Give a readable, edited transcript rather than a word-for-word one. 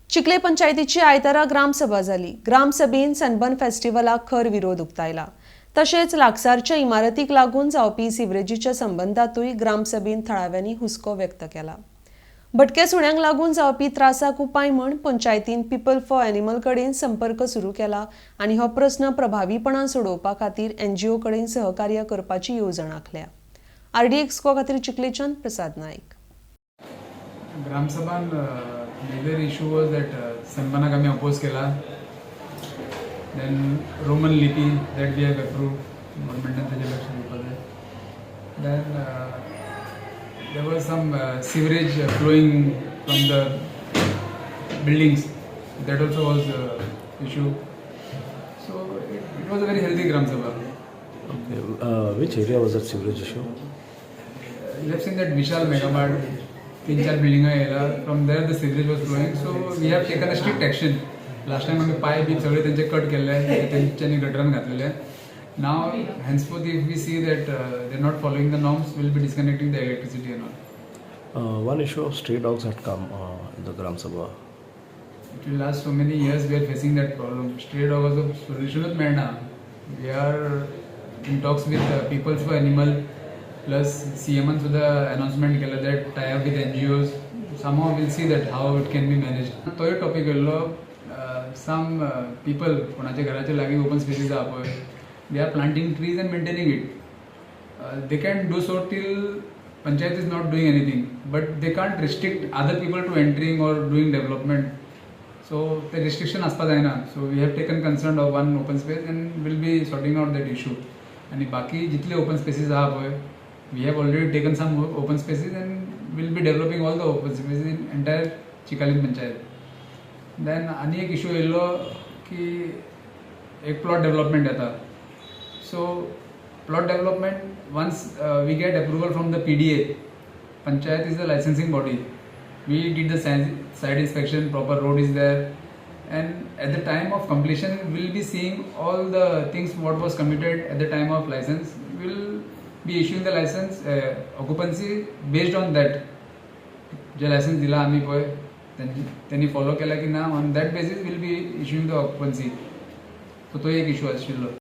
चिखले पंचायतीची आयतारा ग्रामसभा जाली. ग्रामसभेन सनबर्न फेस्टिवलाक खर विरोध उक्तायला. तशेंच लागसारच्या इमारतीक लागून जावपी सिवरेजीच्या संबंदातूय ग्रामसभेन थळाव्यांनी हुस्को व्यक्त केला. भटक्या सुण्यांक लागून जावपी त्रासाक उपाय म्हण पंचायतीन पीपल फॉर एनिमल कडेन संपर्क सुरू केला आनी हो प्रस्न प्रभावीपणान सोडोवपा खातीर NGO कडेन सहकार्य करपाची येवजण आंखल्या. RDXGOA खातीर चिखलेच्यान प्रसाद नायक. ग्रामसभान major issue was that Sunburn आम्ही oppose केला. Then Roman लिपी that we have approved. Government त्याचे लक्ष दिलं. Then there was some sewerage flowing from the buildings. That also was issue. So it was a very healthy Gram Sabha. Okay. Which area was that sewerage issue? You have seen that Vishal Megamart, 3-4 buildings area. From there the sewerage was flowing. So we have taken a strict action. Last time आम्ही पाय B सगळे त्यांचे cut केले, त्यांच्यानी गटरान घातलेले. Now henceforth if we see that they are not following the norms, we will be disconnecting the electricity and all. One issue of stray dogs had come in the Gram Sabha. It will last so many years. We are facing that problem. Stray dog also solution is made now. We are in talks with people for animal. Plus CM सुद्धा announcement केलं that tie up with NGOs. Somehow we'll see that how it can be managed. तो एक topic yellow. Some people कोणाच्या घराच्या लागी open spaces आहे. They are planting trees and maintaining it. They can do so till Panchayat is not doing anything, but they can't restrict other people to entering or doing development. So the restriction aspa जायना. So we have taken concern of one open space and will be sorting out that issue. आणि बाकी जितले open spaces आहे, we have already taken some open spaces and will be developing all the open spaces in entire Chicalim Panchayat. Then आणि एक issue yellow की एक plot development येता. So plot development, once we get approval from the PDA, Panchayat is the licensing body. We did the site inspection, proper road is there, and at the time of completion we will be seeing all the things what was committed at the time of license. We will be issuing the license occupancy based on that. J license दिला आम्ही पय त्यांनी follow केला की ना, on that basis we will be issuing the occupancy. So तो एक issue आशिल्लो.